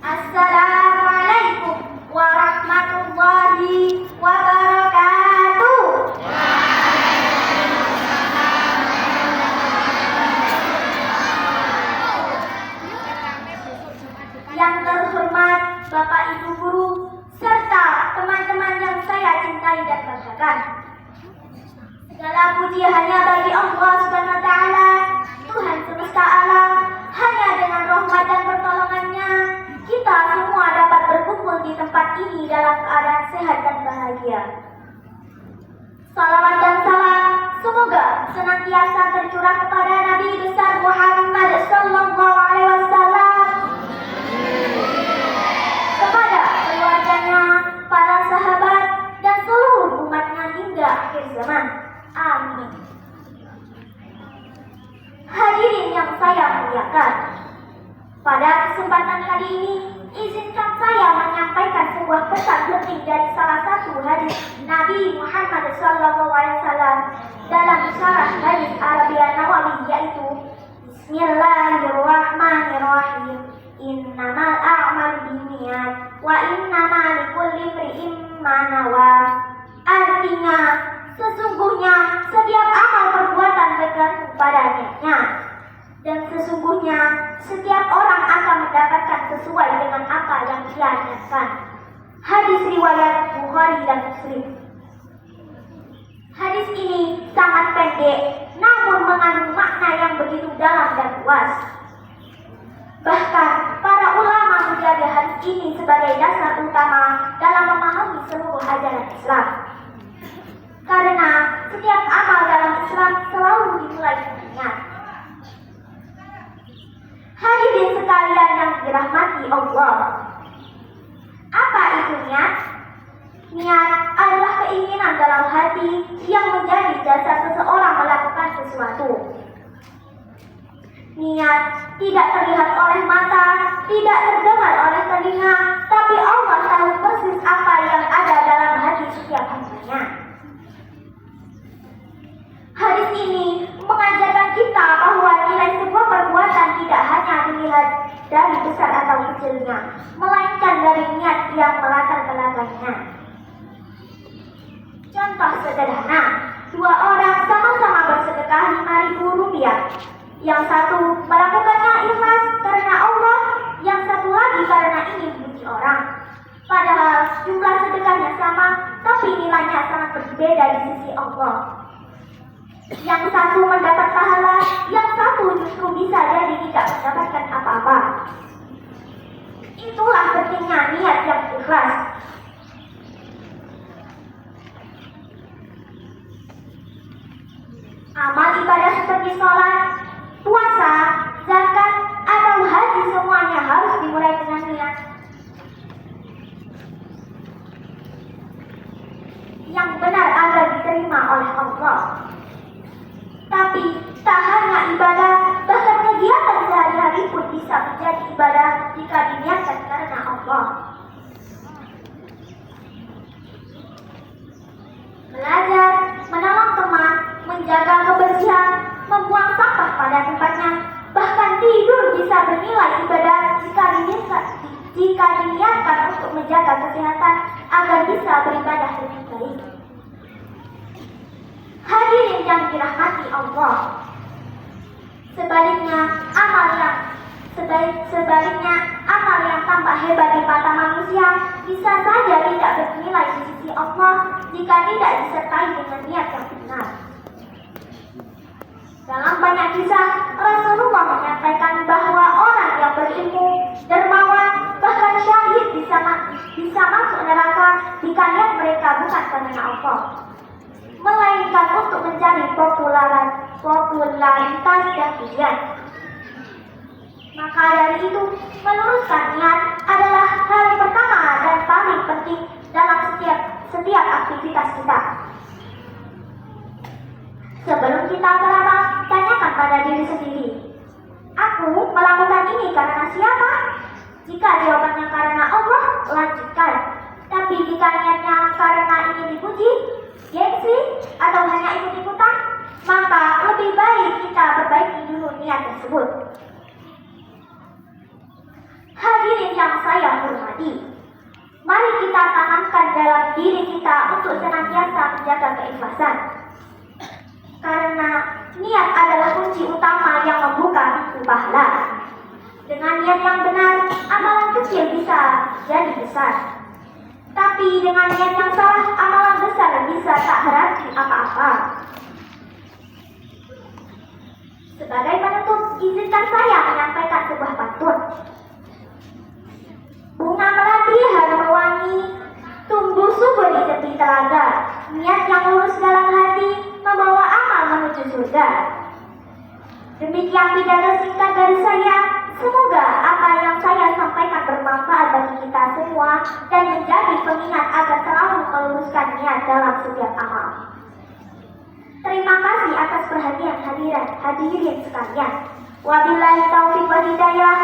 Assalamualaikum warahmatullahi wabarakatuh. Yang terhormat Bapak Ibu Guru serta teman-teman yang saya cintai dan banggakan. Segala puji hanya bagi Allah Subhanahu wa Ta'ala, Tuhan semesta alam. Hanya dengan rahmat dan pertolongannya kita semua dapat berkumpul di tempat ini dalam keadaan sehat dan bahagia. Salawat dan salam semoga senantiasa tercurah kepada Nabi besar Muhammad sallallahu alaihi wasallam, kepada keluarganya, para sahabat dan seluruh umatnya hingga akhir zaman. Amin. Hadirin yang saya muliakan, pada kesempatan kali ini izinkan saya menyampaikan sebuah pesan penting dari salah satu hadis Nabi Muhammad SAW dalam syarah hadis Arabian Nawawi, yaitu Bismillahirrahmanirrahim. Innamal a'malu binniyat wa innamal likulli imri'in ma nawa. Artinya, sesungguhnya setiap amal perbuatan tergantung pada niatnya, dan sesungguhnya setiap orang akan mendapatkan sesuai dengan apa yang dia niatkan. Hadis riwayat Bukhari dan Muslim. Hadis ini sangat pendek, namun mengandung makna yang begitu dalam dan luas. Bahkan para ulama menjadikan hadis ini sebagai dasar utama dalam memahami seluruh ajaran Islam. Karena setiap amal dalam Islam selalu dimulai dengan niat. Hadirin sekalian yang dirahmati Allah, apa itu niat? Niat adalah keinginan dalam hati yang menjadi dasar seseorang melakukan sesuatu. Niat tidak terlihat oleh mata, tidak terdengar oleh telinga, tapi Allah tahu persis apa yang ada dalam hati setiap hambanya. Hadis ini mengajarkan kita bahwa nilai sebuah perbuatan tidak hanya dilihat dari besar atau kecilnya, melainkan dari niat yang melatar belakangnya. Contoh sederhana, dua orang sama-sama bersedekah 5.000 rupiah. Yang satu melakukannya ikhlas karena Allah, yang satu lagi karena ingin dipuji orang. Padahal jumlah sedekahnya sama, tapi nilainya sangat berbeda di sisi Allah. Yang satu mendapat pahala, yang satu justru bisa jadi tidak mendapatkan apa-apa. Itulah pentingnya niat yang ikhlas. Amal ibadah seperti sholat, puasa, zakat, atau haji semuanya harus dimulai dengan niat yang benar agar diterima oleh Allah. Tapi tak hanya ibadah, bahkan kegiatan sehari-hari pun bisa menjadi ibadah jika diniatkan karena Allah. Belajar, menolong teman, menjaga kebersihan, membuang sampah pada tempatnya, bahkan tidur bisa bernilai ibadah jika diniatkan untuk menjaga kesehatan agar bisa beribadah lebih baik. Hadirin yang dirahmati Allah, sebaliknya amal yang tampak hebat di mata manusia bisa saja tidak bernilai di sisi Allah jika tidak disertai dengan niat yang benar. Dalam banyak kisah, Rasulullah menyampaikan bahwa orang yang berilmu, dermawan, bahkan syahid bisa masuk neraka jika niat mereka bukan karena Allah, melainkan untuk mencari popularitas dan pujian. Maka dari itu, meluruskan niat adalah hal pertama dan paling penting dalam setiap aktivitas kita. Sebelum kita beramal, tanyakan pada diri sendiri, aku melakukan ini karena siapa? Jika jawabannya karena Allah, lanjutkan. Tapi jika niatnya karena ingin dipuji, gengsi, atau hanya ikut-ikutan, maka lebih baik kita perbaiki dulu niat tersebut. Hadirin yang saya kita untuk senantiasa menjaga keikhlasan. Karena niat adalah kunci utama yang membuka pintu pahala. Dengan niat yang benar, amalan kecil bisa jadi besar. Tapi dengan niat yang salah, amalan besar bisa tak berarti apa-apa. Sebagai penutup, izinkan saya menyampaikan sebuah pantun. Bunga melati harum wangi, tumbuh subur di tepi telaga. Niat yang lurus dalam hati, membawa amal menuju surga. Demikian pidato singkat dari saya. Semoga apa yang saya sampaikan bermanfaat bagi kita semua dan menjadi pengingat agar selalu meluruskan niat dalam setiap amal. Terima kasih atas perhatian hadirin sekalian. Wabillahi taufiq wal hidayah.